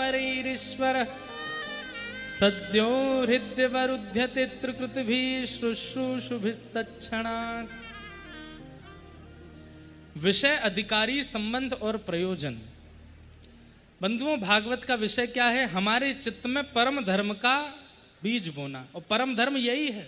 वारैरीश्वर सद्यो हृद्यवरुध्यते त्रिकृतिभिः शुश्रूषुभिस्तत्क्षणात्। विषय, अधिकारी, संबंध और प्रयोजन। बंधुओं, भागवत का विषय क्या है? हमारे चित्त में परम धर्म का बीज बोना। और परम धर्म यही है।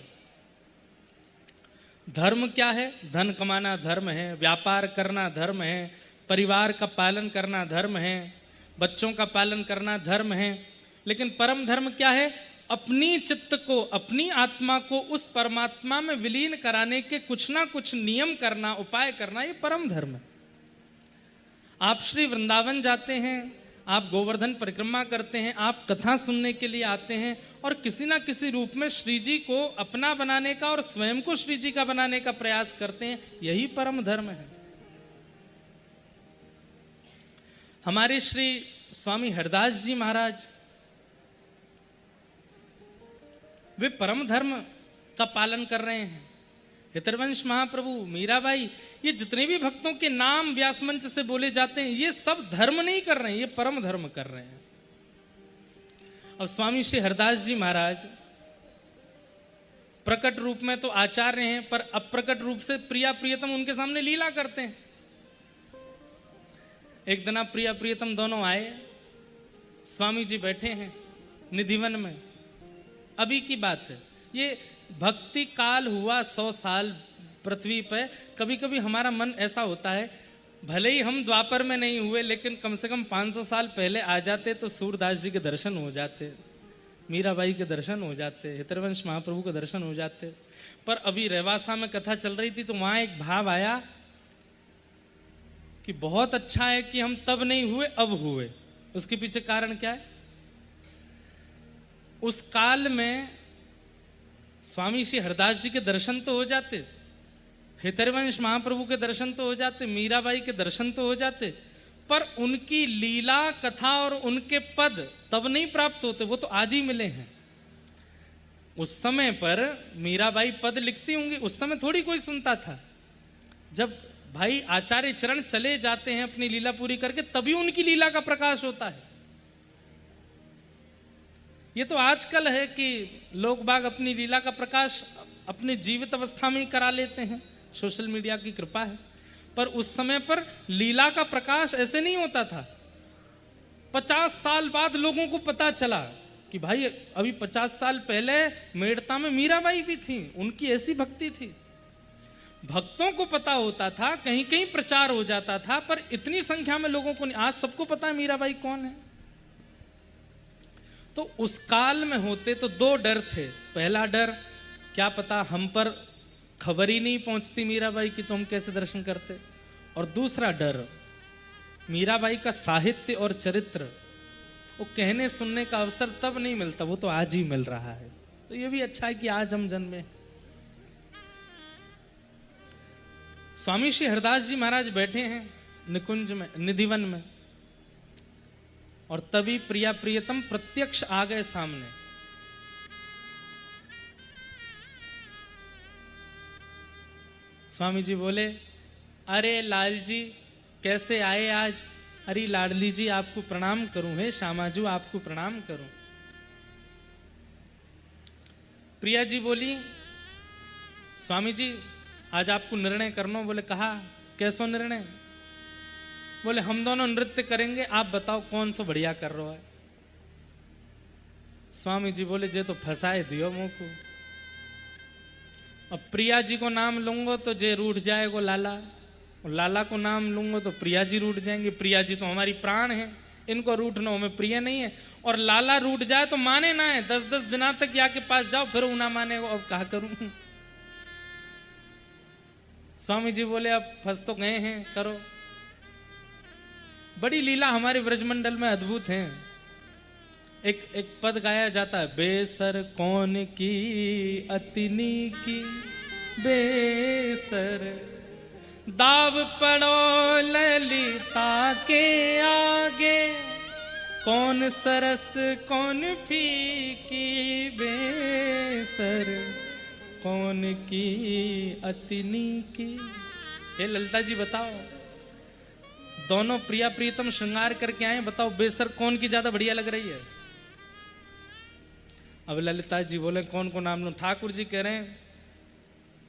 धर्म क्या है? धन कमाना धर्म है, व्यापार करना धर्म है, परिवार का पालन करना धर्म है, बच्चों का पालन करना धर्म है। लेकिन परम धर्म क्या है? अपनी चित्त को, अपनी आत्मा को उस परमात्मा में विलीन कराने के कुछ ना कुछ नियम करना, उपाय करना, ये परम धर्म है। आप श्री वृंदावन जाते हैं, आप गोवर्धन परिक्रमा करते हैं, आप कथा सुनने के लिए आते हैं और किसी ना किसी रूप में श्री जी को अपना बनाने का और स्वयं को श्री जी का बनाने का प्रयास करते हैं। यही परम धर्म है। हमारे श्री स्वामी हरदास जी महाराज, वे परम धर्म का पालन कर रहे हैं। हितरवंश महाप्रभु, मीराबाई, ये जितने भी भक्तों के नाम व्यास मंच से बोले जाते हैं, ये सब धर्म नहीं कर रहे हैं, ये परम धर्म कर रहे हैं। और स्वामी श्री हरदास जी महाराज प्रकट रूप में तो आचार्य हैं, पर अप्रकट रूप से प्रिया प्रियतम उनके सामने लीला करते हैं। एक दिन प्रिया प्रियतम दोनों आए, स्वामी जी बैठे हैं निधिवन में। अभी की बात है, ये भक्ति काल हुआ 100 साल पृथ्वी पे। कभी कभी हमारा मन ऐसा होता है, भले ही हम द्वापर में नहीं हुए, लेकिन कम से कम 500 साल पहले आ जाते तो सूरदास जी के दर्शन हो जाते, मीराबाई के दर्शन हो जाते, हितरवंश महाप्रभु के दर्शन हो जाते। पर अभी रेवासा में कथा चल रही थी तो वहाँ एक भाव आया कि बहुत अच्छा है कि हम तब नहीं हुए, अब हुए। उसके पीछे कारण क्या है? उस काल में स्वामी श्री हरदास जी के दर्शन तो हो जाते, हितरवंश महाप्रभु के दर्शन तो हो जाते, मीराबाई के दर्शन तो हो जाते, पर उनकी लीला कथा और उनके पद तब नहीं प्राप्त होते, वो तो आज ही मिले हैं। उस समय पर मीराबाई पद लिखती होंगी, उस समय थोड़ी कोई सुनता था। जब भाई आचार्य चरण चले जाते हैं अपनी लीला पूरी करके, तभी उनकी लीला का प्रकाश होता है। ये तो आजकल है कि लोग बाग अपनी लीला का प्रकाश अपनी जीवित अवस्था में ही करा लेते हैं, सोशल मीडिया की कृपा है। पर उस समय पर लीला का प्रकाश ऐसे नहीं होता था। 50 साल बाद लोगों को पता चला कि भाई अभी 50 साल पहले मेड़ता में मीराबाई भी थी, उनकी ऐसी भक्ति थी। भक्तों को पता होता था, कहीं कहीं प्रचार हो जाता था, पर इतनी संख्या में लोगों को नहीं। आज सबको पता है मीराबाई कौन है। तो उस काल में होते तो 2 डर थे। पहला डर, क्या पता हम पर खबर ही नहीं पहुंचती मीराबाई की तो हम कैसे दर्शन करते। और दूसरा डर, मीराबाई का साहित्य और चरित्र वो कहने सुनने का अवसर तब नहीं मिलता, वो तो आज ही मिल रहा है। तो ये भी अच्छा है कि आज हम जन्मे। स्वामी श्री हरदास जी महाराज बैठे हैं निकुंज में, निधिवन में, और तभी प्रिया प्रियतम प्रत्यक्ष आ गए सामने। स्वामी जी बोले, अरे लाल जी कैसे आए आज? अरे लाडली जी आपको प्रणाम करूं, हे श्यामाजू आपको प्रणाम करूं। प्रिया जी बोली, स्वामी जी आज आपको निर्णय करना। बोले कहा, कैसो निर्णय? बोले हम दोनों नृत्य करेंगे, आप बताओ कौन सो बढ़िया कर रहा है। स्वामी जी बोले, जे तो फंसाए दियो मुंह को। अब प्रिया जी को नाम लूंगो तो जे रूठ जाएगो लाला, और लाला को नाम लूंगो तो प्रिया जी रूठ जाएंगे। प्रिया जी तो हमारी प्राण है, इनको रूठना हमें प्रिय नहीं है। और लाला रूठ जाए तो माने ना है, 10-10 दिना तक या के पास जाओ फिर ना माने। अब क्या करूं? स्वामी जी बोले, अब फंस तो गए हैं, करो। बड़ी लीला हमारे ब्रजमंडल में अद्भुत है। एक पद गाया जाता है, बेसर कौन की अतिनी की बेसर, दाव पड़ो ललिता के आगे, कौन सरस कौन फीकी बेसर, कौन की अतिनी की। हे ललिता जी बताओ, दोनों प्रिया प्रीतम श्रृंगार करके आए, बताओ बेसर कौन की ज्यादा बढ़िया लग रही है? अब ललिता जी बोले कौन को नाम लूं? ठाकुर जी कह रहे हैं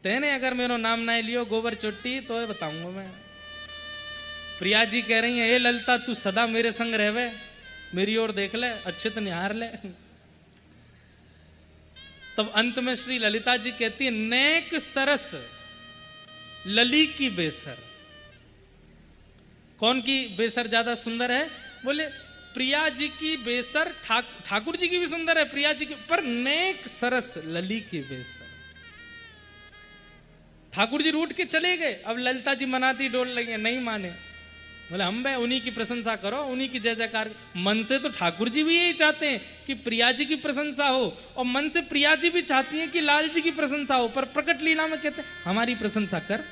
तेने अगर मेरा नाम ना लियो गोबर चोटी तो ये बताऊंगा मैं। प्रिया जी कह रही है ए ललिता तू सदा मेरे संग रहवे, मेरी ओर देख ले, अच्छे तो निहार ले। तब अंत में श्री ललिता जी कहती है नेक सरस लली की बेसर। कौन की बेसर ज्यादा सुंदर है? बोले प्रिया जी की बेसर, ठाकुर जी की भी सुंदर है प्रिया जी की, पर नेक सरस लली की बेसर। ठाकुर जी रूठ के चले गए। अब ललिता जी मनाती डोल लगी, नहीं माने। बोले हम भाई उन्हीं की प्रशंसा करो, उन्हीं की जय जयकार। मन से तो ठाकुर जी भी यही चाहते हैं कि प्रिया जी की प्रशंसा हो, और मन से प्रिया जी भी चाहती हैं कि लाल जी की प्रशंसा हो, पर प्रकट लीला में कहते हैं हमारी प्रशंसा कर।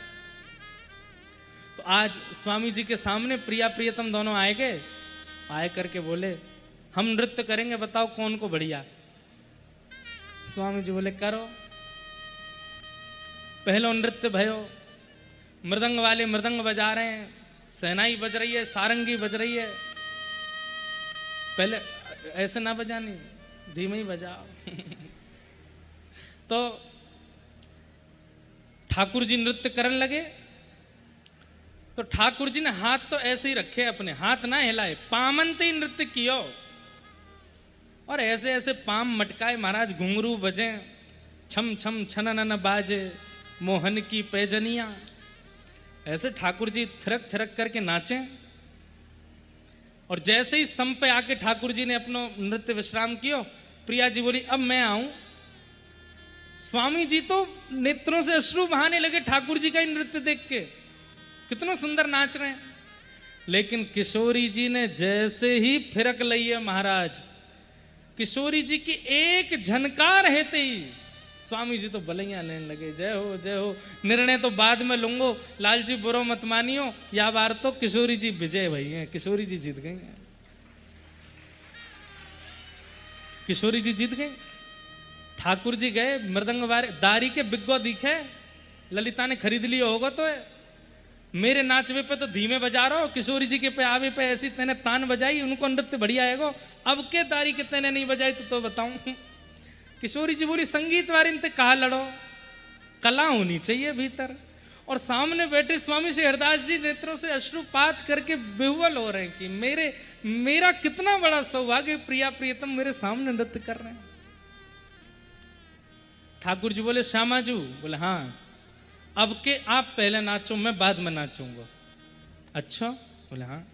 तो आज स्वामी जी के सामने प्रिया प्रियतम दोनों आए गए, आए करके बोले हम नृत्य करेंगे, बताओ कौन को बढ़िया। स्वामी जी बोले करो। पहलो नृत्य भयो, मृदंग वाले मृदंग बजा रहे हैं, सहनाई बज रही है, सारंगी बज रही है। पहले ऐसे ना बजानी, धीमे ही बजाओ। तो ठाकुर जी नृत्य करने लगे। तो ठाकुर जी ने हाथ तो ऐसे ही रखे, अपने हाथ ना हिलाए, पामनते ही नृत्य कियो, और ऐसे ऐसे पाम मटकाए महाराज, घुंघरू बजे, छम छम छनन बाजे, मोहन की पैजनिया। ऐसे ठाकुर जी थिरक थिरक करके नाचे। और जैसे ही सम पे आके ठाकुर जी ने अपना नृत्य विश्राम किया, प्रिया जी बोली अब मैं आऊं। स्वामी जी तो नेत्रों से अश्रु बहाने लगे ठाकुर जी का ही नृत्य देख के, कितना सुंदर नाच रहे हैं। लेकिन किशोरी जी ने जैसे ही फिरक ली है महाराज, किशोरी जी की एक झनकार हेते ही स्वामी जी तो बलैया लेने लगे, जय हो जय हो। निर्णय तो बाद में लूंगो, लाल जी बुरो मत मानियो, या बार तो किशोरी जी विजय भई हैं, किशोरी जी जीत गई हैं, किशोरी जी जीत गई। ठाकुर जी गए मृदंग दारी के बिग्गो दिखे, ललिता ने खरीद लिया होगा तो मेरे नाचवे पे तो धीमे बजा रहा हो, किशोरी जी के पे आवे पे ऐसी तेने तान बजाई, उनको नृत्य बढ़िया आएगा, अब के दारी के तेने नहीं बजाई तो बताऊं। किशोरी जी बोली संगीत वारिन ते कहा लड़ो, कला होनी चाहिए भीतर। और सामने बैठे स्वामी श्री हरदास जी नेत्रों से अश्रुपात करके बेहुल हो रहे हैं कि मेरा कितना बड़ा सौभाग्य, प्रिया प्रियतम मेरे सामने नृत्य कर रहे हैं। ठाकुर जी बोले श्यामाजू, बोले हाँ अब के आप पहले नाचो, मैं बाद में नाचूंगा। अच्छा, बोले हाँ।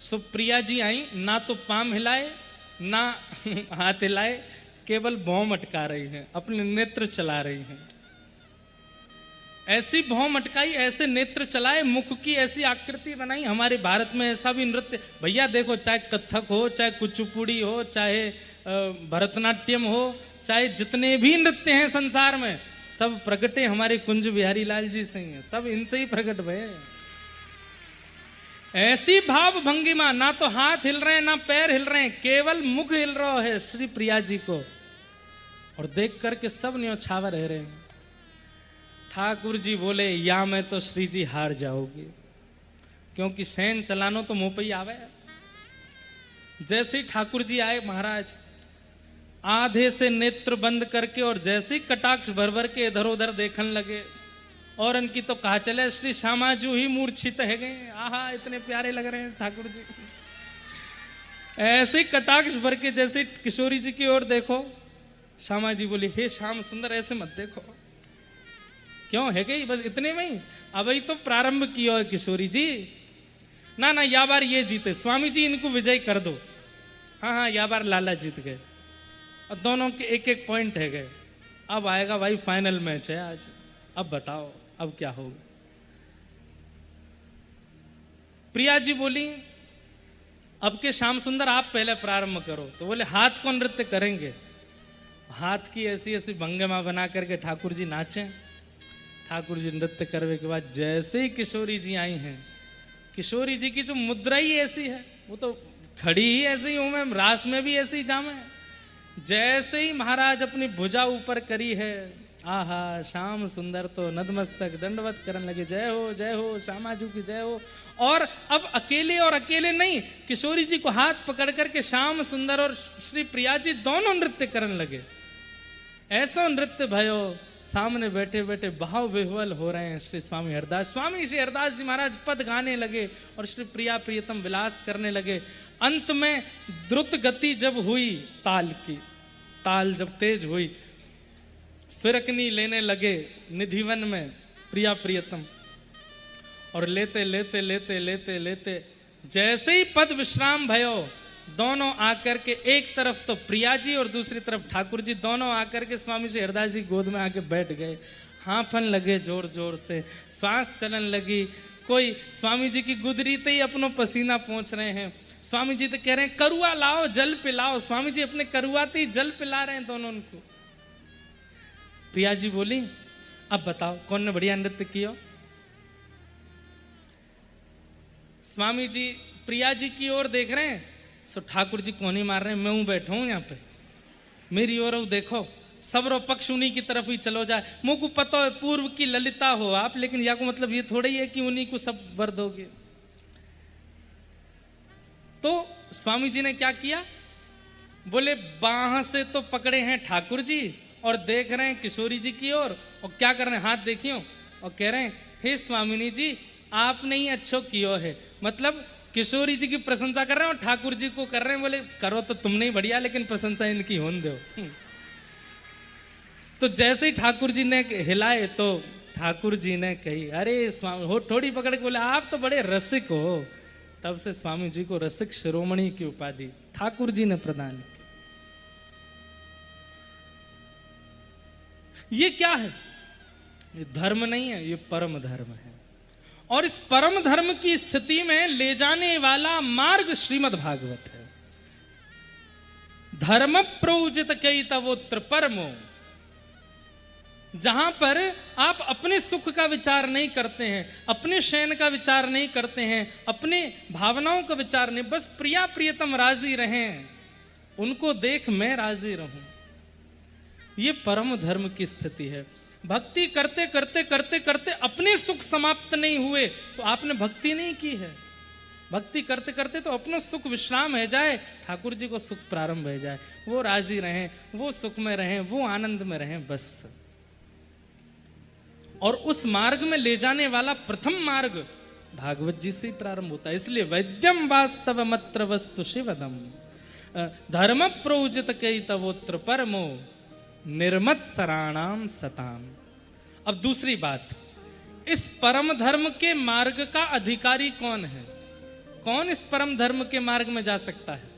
सो प्रिया जी आई, ना तो पाम हिलाए ना हाथ हिलाए, केवल भौं मटका रही हैं, अपने नेत्र चला रही हैं। ऐसी भौं मटकाई, ऐसे नेत्र चलाए, मुख की ऐसी आकृति बनाई। हमारे भारत में ऐसा भी नृत्य भैया देखो, चाहे कथक हो, चाहे कुचिपुड़ी हो, चाहे भरतनाट्यम हो, चाहे जितने भी नृत्य हैं संसार में, सब प्रगटे हमारे कुंज बिहारी लाल जी से ही हैं, सब इनसे ही प्रकट भये। ऐसी भाव भंगिमा, ना तो हाथ हिल रहे हैं ना पैर हिल रहे हैं, केवल मुख हिल रहा है श्री प्रिया जी को, और देख करके सब न्योछावर रह रहे हैं। ठाकुर जी बोले या मैं तो श्री जी हार जाओगे, क्योंकि सैन चलानो तो मुंह पे ही आवे। जैसे ही ठाकुर जी आए महाराज, आधे से नेत्र बंद करके और जैसे ही कटाक्ष भर भर के इधर उधर देखने लगे, और उनकी तो कहा चले श्री श्यामाजू ही मूर्छित है गए। आहा इतने प्यारे लग रहे हैं ठाकुर जी। ऐसे कटाक्ष भर के जैसे किशोरी जी की ओर देखो, श्यामा जी बोली हे श्याम सुंदर ऐसे मत देखो। क्यों है गई बस इतने में ही, अब ही तो प्रारंभ किया है किशोरी जी। ना ना या बार ये जीते, स्वामी जी इनको विजय कर दो। हाँ हाँ या बार लाला जीत गए, और दोनों के एक एक पॉइंट है गए। अब आएगा भाई फाइनल मैच है आज, अब बताओ अब क्या होगा। प्रिया जी बोली अब के श्याम सुंदर आप पहले प्रारंभ करो। तो बोले हाथ को नृत्य करेंगे। हाथ की ऐसी ऐसी भंगिमा बना करके ठाकुर जी नाचे। ठाकुर जी नृत्य करने के बाद जैसे ही किशोरी जी आई हैं, किशोरी जी की जो मुद्रा ही ऐसी है, वो तो खड़ी ही ऐसे ही हूं मैं, रास में भी ऐसे ही जामे। जैसे ही महाराज अपनी भुजा ऊपर करी है, आहा श्याम सुंदर तो नतमस्तक दंडवत करने लगे, जय हो श्यामाजू की जय हो। और अब अकेले और अकेले नहीं, किशोरी जी को हाथ पकड़ करके श्याम सुंदर और श्री प्रिया जी दोनों नृत्य करने लगे। ऐसा नृत्य भयो सामने बैठे बैठे भाव विह्वल हो रहे हैं श्री स्वामी हरदास। स्वामी श्री हरदास जी महाराज पद गाने लगे और श्री प्रिया प्रियतम विलास करने लगे। अंत में द्रुत गति जब हुई ताल की, ताल जब तेज हुई, फिरकनी लेने लगे निधिवन में प्रिया प्रियतम, और लेते लेते लेते लेते लेते जैसे ही पद विश्राम भयो, दोनों आकर के एक तरफ तो प्रिया जी और दूसरी तरफ ठाकुर जी, दोनों आकर के स्वामी श्री हरदास जी गोद में आके बैठ गए। हाँफन लगे जोर जोर से, श्वास चलन लगी। कोई स्वामी जी की गुदरीते ही अपनों पसीना पहुंच रहे हैं। स्वामी जी तो कह रहे हैं करुआ लाओ जल पिलाओ, स्वामी जी अपने करुआते ही जल पिला रहे हैं दोनों उनको। प्रिया जी बोली अब बताओ कौन ने बढ़िया नृत्य किया। स्वामी जी प्रिया जी की ओर देख रहे हैं, सो ठाकुर जी कौन ही मार रहे हैं, मैं हूं बैठा हूं यहाँ पे, मेरी ओर देखो, सबरो पक्ष उन्हीं की तरफ ही चलो जाए। मुझ को पता है पूर्व की ललिता हो आप, लेकिन या को मतलब ये थोड़ा ही है कि उन्हीं को सब वर दोगे। तो स्वामी जी ने क्या किया, बोले बाह से तो पकड़े हैं ठाकुर जी और देख रहे हैं किशोरी जी की ओर, और क्या कर रहे हैं, हाथ देखियो और कह रहे हैं हे स्वामिनी जी आपने ही अच्छो कियो है। मतलब किशोरी जी की प्रशंसा कर रहे हैं और ठाकुर जी को कर रहे हैं, बोले करो तो तुमने ही बढ़िया, लेकिन प्रशंसा इनकी होने दो। तो जैसे ही ठाकुर जी ने हिलाए तो ठाकुर जी ने कही अरे स्वामी हो, थोड़ी पकड़ के बोले आप तो बड़े रसिक हो। तब से स्वामी जी को रसिक शिरोमणि की उपाधि ठाकुर जी ने प्रदान की। ये क्या है, ये धर्म नहीं है, ये परम धर्म है। और इस परम धर्म की स्थिति में ले जाने वाला मार्ग श्रीमद् भागवत है। धर्म प्रोजित कई तवोत्र परमो, जहां पर आप अपने सुख का विचार नहीं करते हैं, अपने शयन का विचार नहीं करते हैं, अपने भावनाओं का विचार नहीं, बस प्रिया प्रियतम राजी रहें, उनको देख मैं राजी रहूं, ये परम धर्म की स्थिति है। भक्ति करते करते करते करते अपने सुख समाप्त नहीं हुए तो आपने भक्ति नहीं की है। भक्ति करते करते तो अपना सुख विश्राम है जाए, ठाकुर जी को सुख प्रारंभ है जाए, वो राजी रहें, वो सुख में रहें, वो आनंद में रहें, बस। और उस मार्ग में ले जाने वाला प्रथम मार्ग भागवत जी से ही प्रारंभ होता है। इसलिए वैद्यम वास्तव मत्र वस्तु शिवदम धर्म प्रोजित कई तवोत्र परमो निर्मत सराणाम सताम। अब दूसरी बात, इस परम धर्म के मार्ग का अधिकारी कौन है, कौन इस परम धर्म के मार्ग में जा सकता है?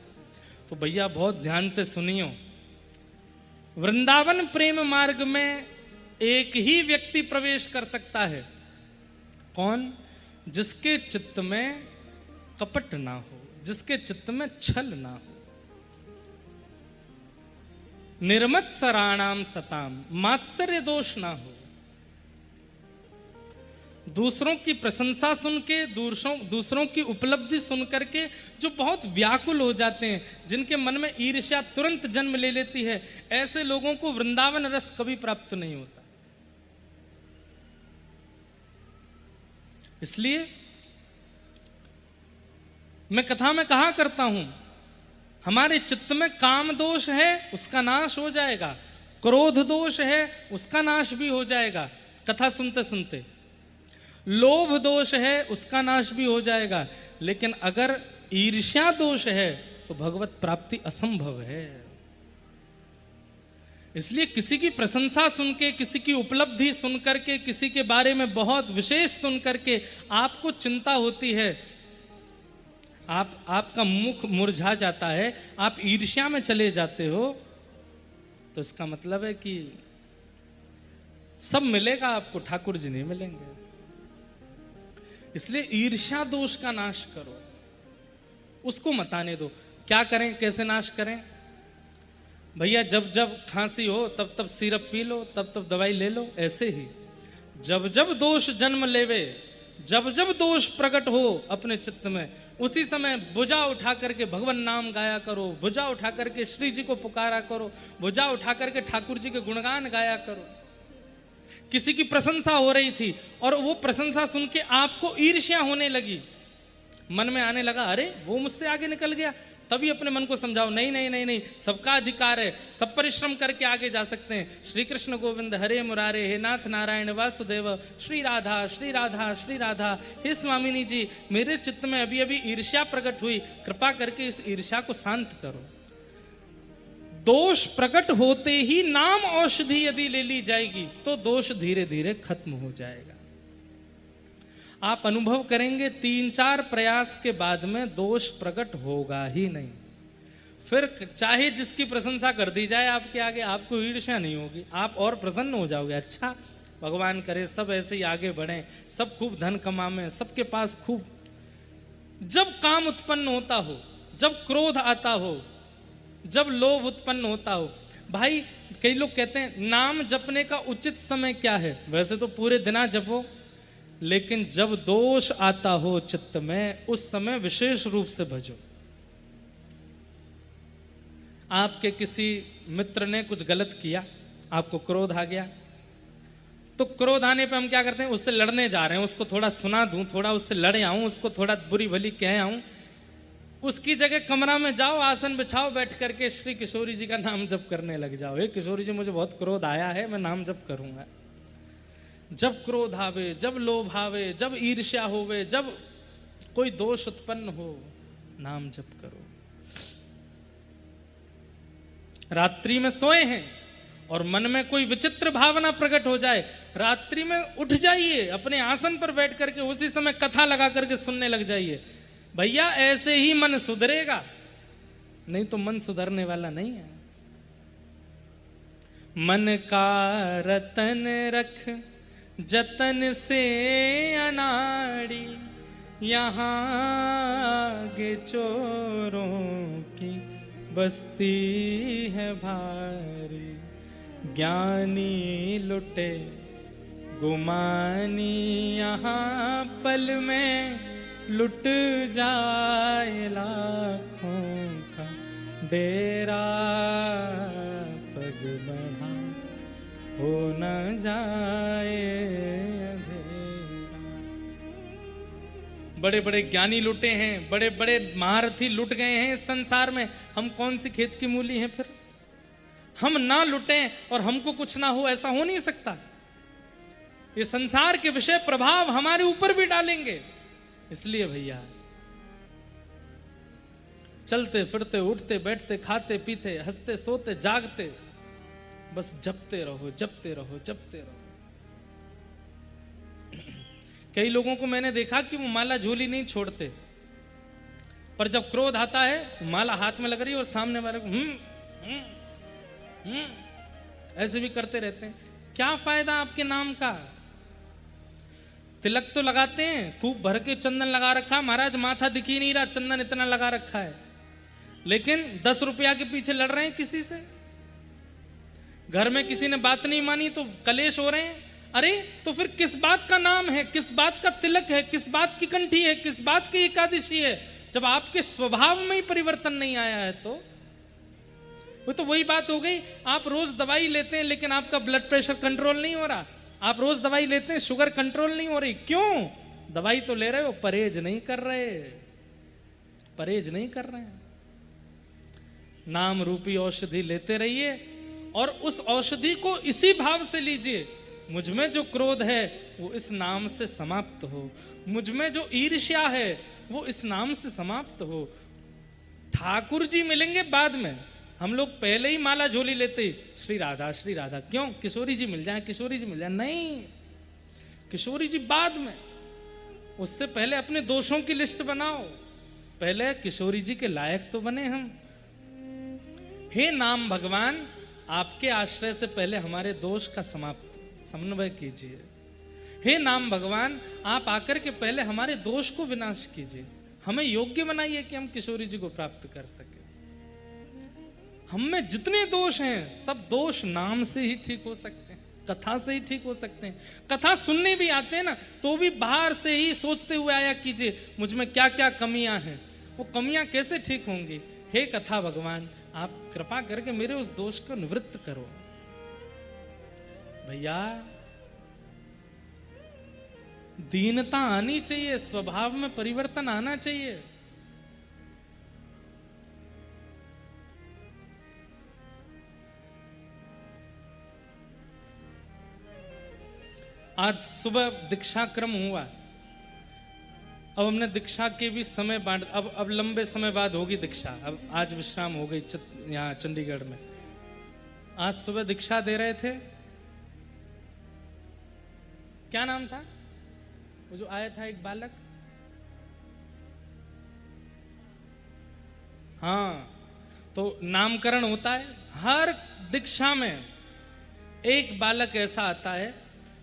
तो भैया बहुत ध्यान से सुनियो, वृंदावन प्रेम मार्ग में एक ही व्यक्ति प्रवेश कर सकता है। कौन? जिसके चित्त में कपट ना हो, जिसके चित्त में छल ना हो। निर्मत सराणाम सताम, मात्सर्य दोष ना हो। दूसरों की प्रशंसा सुन के, दूसरों की उपलब्धि सुन करके जो बहुत व्याकुल हो जाते हैं, जिनके मन में ईर्ष्या तुरंत जन्म ले लेती है, ऐसे लोगों को वृंदावन रस कभी प्राप्त नहीं होता। इसलिए मैं कथा में कहा करता हूं, हमारे चित्त में काम दोष है उसका नाश हो जाएगा, क्रोध दोष है उसका नाश भी हो जाएगा कथा सुनते सुनते, लोभ दोष है उसका नाश भी हो जाएगा, लेकिन अगर ईर्ष्या दोष है तो भगवत प्राप्ति असंभव है। इसलिए किसी की प्रशंसा सुन के, किसी की उपलब्धि सुन करके, किसी के बारे में बहुत विशेष सुन करके आपको चिंता होती है, आपका मुख मुरझा जाता है, आप ईर्ष्या में चले जाते हो, तो इसका मतलब है कि सब मिलेगा आपको, ठाकुर जी नहीं मिलेंगे। इसलिए ईर्ष्या दोष का नाश करो, उसको मत आने दो। क्या करें, कैसे नाश करें? भैया जब जब खांसी हो तब तब सिरप पी लो, तब तब दवाई ले लो। ऐसे ही जब जब दोष जन्म लेवे, जब जब दोष प्रकट हो अपने चित्त में, उसी समय भुजा उठा करके भगवान नाम गाया करो, भुजा उठा करके श्री जी को पुकारा करो, भुजा उठा करके ठाकुर जी के गुणगान गाया करो। किसी की प्रशंसा हो रही थी और वो प्रशंसा सुन के आपको ईर्ष्या होने लगी, मन में आने लगा अरे वो मुझसे आगे निकल गया, तभी अपने मन को समझाओ नहीं नहीं नहीं नहीं, सबका अधिकार है, सब परिश्रम करके आगे जा सकते हैं। श्री कृष्ण गोविंद हरे मुरारे, हे नाथ नारायण वासुदेव, श्री राधा श्री राधा श्री राधा। हे स्वामिनी जी, मेरे चित्त में अभी अभी ईर्ष्या प्रकट हुई, कृपा करके इस ईर्ष्या को शांत करो। दोष प्रकट होते ही नाम औषधि यदि ले ली जाएगी तो दोष धीरे धीरे खत्म हो जाएगा। आप अनुभव करेंगे 3-4 प्रयास के बाद में दोष प्रकट होगा ही नहीं। फिर चाहे जिसकी प्रशंसा कर दी जाए आपके आगे, आपको ईर्ष्या नहीं होगी, आप और प्रसन्न हो जाओगे। अच्छा भगवान करे सब ऐसे ही आगे बढ़ें, सब खूब धन कमाएं, सबके पास खूब। जब काम उत्पन्न होता हो, जब क्रोध आता हो, जब लोभ उत्पन्न होता हो, भाई कई लोग कहते हैं नाम जपने का उचित समय क्या है? वैसे तो पूरे दिन जपो, लेकिन जब दोष आता हो चित्त में उस समय विशेष रूप से भजो। आपके किसी मित्र ने कुछ गलत किया, आपको क्रोध आ गया, तो क्रोध आने पे हम क्या करते हैं? उससे लड़ने जा रहे हैं, उसको थोड़ा सुना दूं, थोड़ा उससे लड़े आऊं, उसको थोड़ा बुरी भली कह आऊं। उसकी जगह कमरा में जाओ, आसन बिछाओ, बैठ करके श्री किशोरी जी का नाम जप करने लग जाओ। हे किशोरी जी, मुझे बहुत क्रोध आया है, मैं नाम जप करूंगा। जब क्रोध आवे, जब लोभ आवे, जब ईर्ष्या होवे, जब कोई दोष उत्पन्न हो, नाम जप करो। रात्रि में सोए हैं और मन में कोई विचित्र भावना प्रकट हो जाए, रात्रि में उठ जाइए, अपने आसन पर बैठ करके उसी समय कथा लगा करके सुनने लग जाइए। भैया ऐसे ही मन सुधरेगा, नहीं तो मन सुधरने वाला नहीं है। मन का रतन रख जतन से अनाड़ी, यहाँ आगे चोरों की बस्ती है भारी। ज्ञानी लुटे गुमानी, यहाँ पल में लुट जाए लाखों का डेरा। पग बढ़ा हो न जाए अंधेरा। बड़े बड़े ज्ञानी लुटे हैं, बड़े बड़े महारथी लुट गए हैं इस संसार में, हम कौन सी खेत की मूली हैं? फिर हम ना लुटें और हमको कुछ ना हो, ऐसा हो नहीं सकता। ये संसार के विषय प्रभाव हमारे ऊपर भी डालेंगे। इसलिए भैया चलते फिरते, उठते बैठते, खाते पीते, हंसते सोते जागते, बस जपते रहो, जपते रहो, जपते रहो। कई लोगों को मैंने देखा कि वो माला झोली नहीं छोड़ते, पर जब क्रोध आता है माला हाथ में लग रही है और सामने वाले को ऐसे भी करते रहते हैं। क्या फायदा आपके नाम का? तिलक तो लगाते हैं, खूब भर के चंदन लगा रखा है, महाराज माथा दिख ही नहीं रहा, चंदन इतना लगा रखा है, लेकिन 10 रुपया के पीछे लड़ रहे हैं किसी से। घर में किसी ने बात नहीं मानी तो कलेश हो रहे हैं। अरे तो फिर किस बात का नाम है, किस बात का तिलक है, किस बात की कंठी है, किस बात की एकादशी है, जब आपके स्वभाव में ही परिवर्तन नहीं आया है? तो वो तो वही बात हो गई, आप रोज दवाई लेते हैं लेकिन आपका ब्लड प्रेशर कंट्रोल नहीं हो रहा। आप रोज दवाई लेते हैं, शुगर कंट्रोल नहीं हो रही। क्यों? दवाई तो ले रहे हो, परहेज नहीं कर रहे, परहेज नहीं कर रहे हैं। नाम रूपी औषधि लेते रहिए और उस औषधि को इसी भाव से लीजिए, मुझ में जो क्रोध है वो इस नाम से समाप्त हो, मुझ में जो ईर्ष्या है वो इस नाम से समाप्त हो। ठाकुर जी मिलेंगे बाद में, हम लोग पहले ही माला झोली लेते ही श्री राधा श्री राधा। क्यों? किशोरी जी मिल जाए, किशोरी जी मिल जाए। नहीं, किशोरी जी बाद में, उससे पहले अपने दोषों की लिस्ट बनाओ, पहले किशोरी जी के लायक तो बने हम। हे नाम भगवान, आपके आश्रय से पहले हमारे दोष का समन्वय कीजिए। हे नाम भगवान, आप आकर के पहले हमारे दोष को विनाश कीजिए, हमें योग्य बनाइए कि हम किशोरी जी को प्राप्त कर सके। हम में जितने दोष हैं सब दोष नाम से ही ठीक हो सकते हैं, कथा से ही ठीक हो सकते हैं। कथा सुनने भी आते हैं ना, तो भी बाहर से ही सोचते हुए आया कीजिए मुझ में क्या क्या कमियां हैं, वो कमियां कैसे ठीक होंगी। हे कथा भगवान, आप कृपा करके मेरे उस दोष को निवृत्त करो। भैया दीनता आनी चाहिए, स्वभाव में परिवर्तन आना चाहिए। आज सुबह दीक्षा क्रम हुआ, अब हमने दीक्षा के भी समय बांट, अब लंबे समय बाद होगी दीक्षा। अब आज विश्राम हो गई यहाँ चंडीगढ़ में। आज सुबह दीक्षा दे रहे थे, क्या नाम था वो जो आया था एक बालक? हाँ, तो नामकरण होता है हर दीक्षा में। एक बालक ऐसा आता है,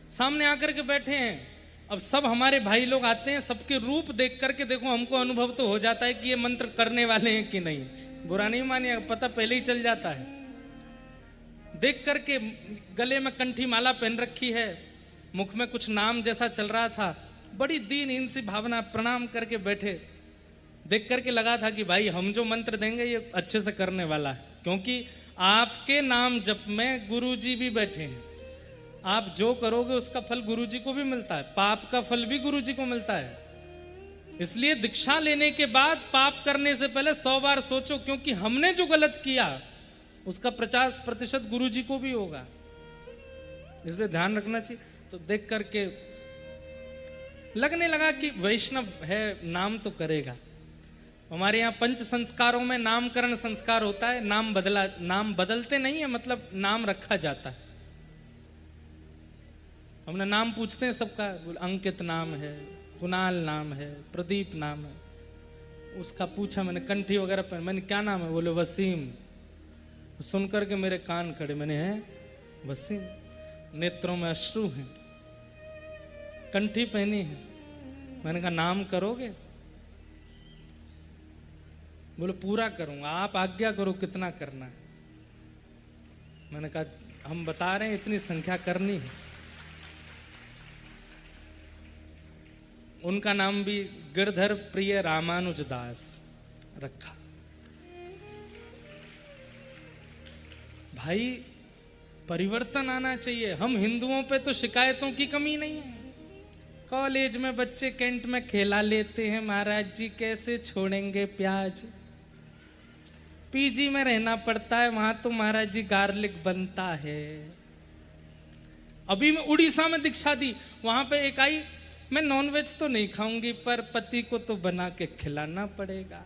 सामने आकर के बैठे हैं। अब सब हमारे भाई लोग आते हैं, सबके रूप देख करके देखो हमको अनुभव तो हो जाता है कि ये मंत्र करने वाले हैं कि नहीं। बुरा नहीं मानिए, पता पहले ही चल जाता है। देख करके गले में कंठी माला पहन रखी है, मुख में कुछ नाम जैसा चल रहा था, बड़ी दीनहीन सी भावना, प्रणाम करके बैठे। देख करके लगा था कि भाई हम जो मंत्र देंगे ये अच्छे से करने वाला है, क्योंकि आपके नाम जप में गुरुजी भी बैठे हैं। आप जो करोगे उसका फल गुरुजी को भी मिलता है, पाप का फल भी गुरुजी को मिलता है। इसलिए दीक्षा लेने के बाद पाप करने से पहले 100 बार सोचो, क्योंकि हमने जो गलत किया उसका 50% गुरुजी को भी होगा। इसलिए ध्यान रखना चाहिए। तो देख करके लगने लगा कि वैष्णव है, नाम तो करेगा। हमारे यहाँ पंच संस्कारों में नामकरण संस्कार होता है। नाम बदलते नहीं है, मतलब नाम रखा जाता है। हमने नाम पूछते हैं सबका, अंकित नाम है, कुणाल नाम है, प्रदीप नाम है। उसका पूछा मैंने, कंठी वगैरह पहन, मैंने क्या नाम है? बोले वसीम। सुन करके मेरे कान खड़े, मैंने है वसीम, नेत्रों में अश्रु हैं, कंठी पहनी है। मैंने कहा नाम करोगे? बोले पूरा करूंगा, आप आज्ञा करो कितना करना है। मैंने कहा हम बता रहे हैं इतनी संख्या करनी है। उनका नाम भी गिरधर प्रिय रामानुज दास रखा। भाई परिवर्तन आना चाहिए। हम हिंदुओं पे तो शिकायतों की कमी नहीं है। कॉलेज में बच्चे कैंट में खेला लेते हैं, महाराज जी कैसे छोड़ेंगे प्याज। पीजी में रहना पड़ता है, वहां तो महाराज जी गार्लिक बनता है। अभी मैं उड़ीसा में दीक्षा दी, वहां पे एक आई, मैं नॉनवेज तो नहीं खाऊंगी पर पति को तो बना के खिलाना पड़ेगा।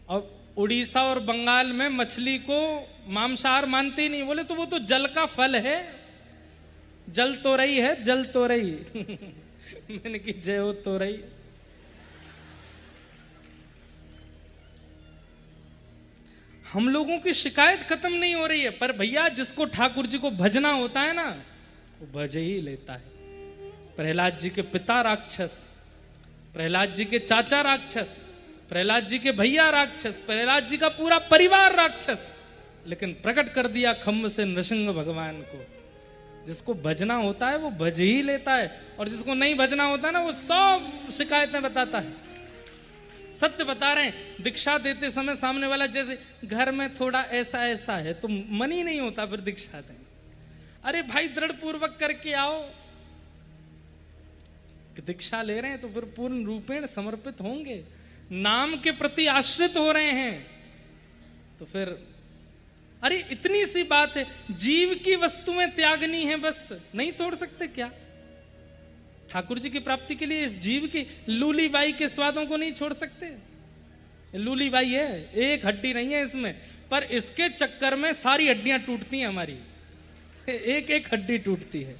अब उड़ीसा और बंगाल में मछली को मांसाहार मानते ही नहीं। बोले तो वो तो जल का फल है, जल तो रही है, जल तो रही। मैंने की जय हो तो रही। हम लोगों की शिकायत खत्म नहीं हो रही है, पर भैया जिसको ठाकुर जी को भजना होता है ना, वो भज ही लेता है। प्रहलाद जी के पिता राक्षस, प्रहलाद जी के चाचा राक्षस, प्रहलाद जी के भैया राक्षस, प्रहलाद जी का पूरा परिवार राक्षस, लेकिन प्रकट कर दिया खम्भ से नृसिंह भगवान को। जिसको भजना होता है वो भज ही लेता है, और जिसको नहीं भजना होता है ना, वो सब शिकायतें बताता है। सत्य बता रहे हैं। दीक्षा देते समय सामने वाला जैसे घर में थोड़ा ऐसा ऐसा है, तो मन ही नहीं होता फिर दीक्षा दें। अरे भाई दृढ़ पूर्वक करके आओ। दीक्षा ले रहे हैं तो फिर पूर्ण रूपेण समर्पित होंगे, नाम के प्रति आश्रित हो रहे हैं, तो फिर अरे इतनी सी बात है, जीव की वस्तुएं त्यागनी है, बस नहीं तोड़ सकते क्या? ठाकुर जी की प्राप्ति के लिए इस जीव की लूली बाई के स्वादों को नहीं छोड़ सकते। लूली बाई है, एक हड्डी नहीं है इसमें, पर इसके चक्कर में सारी हड्डियां टूटती हैं हमारी, एक एक हड्डी टूटती है।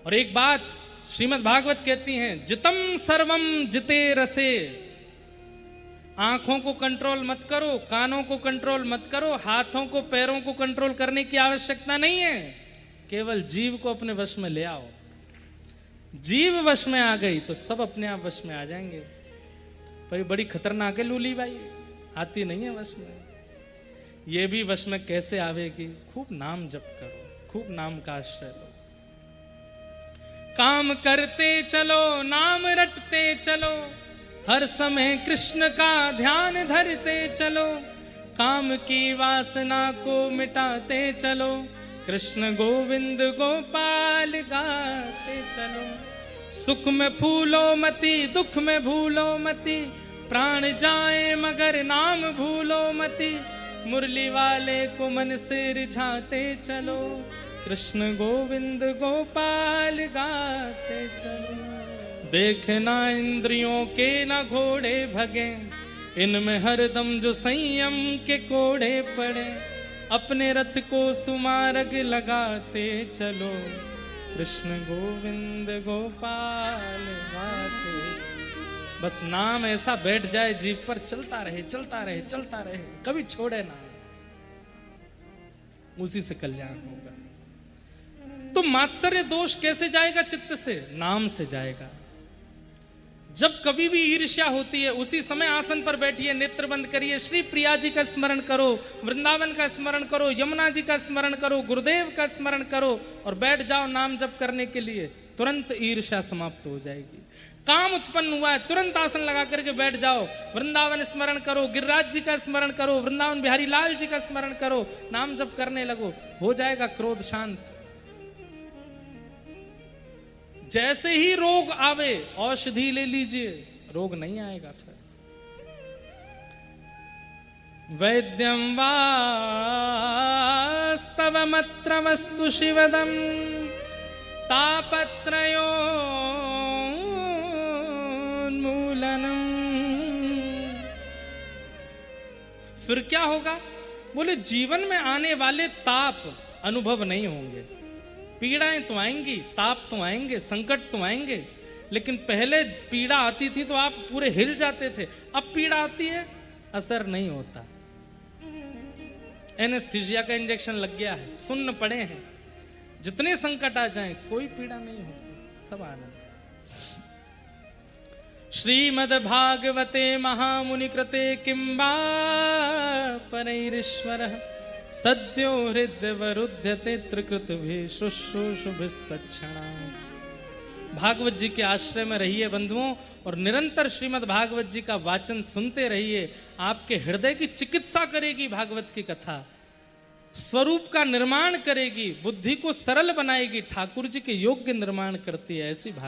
और एक बात श्रीमद् भागवत कहती हैं, जितम सर्वम जिते रसे। आंखों को कंट्रोल मत करो, कानों को कंट्रोल मत करो, हाथों को पैरों को कंट्रोल करने की आवश्यकता नहीं है। केवल जीव को अपने वश में ले आओ। जीव वश में आ गई तो सब अपने आप वश में आ जाएंगे। पर ये बड़ी खतरनाक है लूली बाई, आती नहीं है वश में। ये भी वश में कैसे आवेगी? खूब नाम जप करो, खूब नाम का आश्रय लो, काम करते चलो, नाम रटते चलो, हर समय कृष्ण का ध्यान धरते चलो। काम की वासना को मिटाते चलो, कृष्ण गोविंद गोपाल गाते चलो। सुख में फूलो मती, दुख में भूलो मती, प्राण जाए मगर नाम भूलो मती, मुरली वाले को मन से रिझाते चलो, कृष्ण गोविंद गोपाल गाते चलो। देखना इंद्रियों के न घोड़े भगे, इनमें हरदम जो संयम के कोड़े पड़े, अपने रथ को सुमार्ग लगाते चलो, कृष्ण गोविंद गोपाल गाते। बस नाम ऐसा बैठ जाए जीभ पर, चलता रहे चलता रहे चलता रहे, कभी छोड़े ना, उसी से कल्याण होगा। तो मात्सर्य दोष कैसे जाएगा चित्त से? नाम से जाएगा। जब कभी भी ईर्ष्या होती है, उसी समय आसन पर बैठिए, नेत्र बंद करिए, श्री प्रिया जी का स्मरण करो, वृंदावन का स्मरण करो, यमुना जी का स्मरण करो, गुरुदेव का स्मरण करो और बैठ जाओ नाम जप करने के लिए। तुरंत ईर्ष्या समाप्त हो जाएगी। काम उत्पन्न हुआ है, तुरंत आसन लगा करके बैठ जाओ, वृंदावन स्मरण करो, गिरिराज जी का स्मरण करो, वृंदावन बिहारी लाल जी का स्मरण करो, नाम जप करने लगो, हो जाएगा क्रोध शांत। जैसे ही रोग आवे औषधि ले लीजिए, रोग नहीं आएगा फिर। वैद्यम वास्तवमत्र वस्तु शिवदम तापत्रयोन्मूलनम। फिर क्या होगा? बोले जीवन में आने वाले ताप अनुभव नहीं होंगे, पीड़ाएं तो आएंगी, ताप तो आएंगे, संकट तो आएंगे, लेकिन पहले पीड़ा आती थी तो आप पूरे हिल जाते थे, अब पीड़ा आती है असर नहीं होता। एनेस्थीसिया का इंजेक्शन लग गया है, सुन्न पड़े हैं, जितने संकट आ जाएं कोई पीड़ा नहीं होती, सब आनंद। श्रीमद्भागवते महामुनि कृते किंबा परैरीश्वरः सद्यो हृदयवरुध्यते त्रिकृतभि शुश्रूषुभिस्तत्क्षणात्। भागवत जी के आश्रय में रहिए बंधुओं, और निरंतर श्रीमद् भागवत जी का वाचन सुनते रहिए। आपके हृदय की चिकित्सा करेगी भागवत की कथा, स्वरूप का निर्माण करेगी, बुद्धि को सरल बनाएगी, ठाकुर जी के योग्य निर्माण करती है ऐसी भागवत।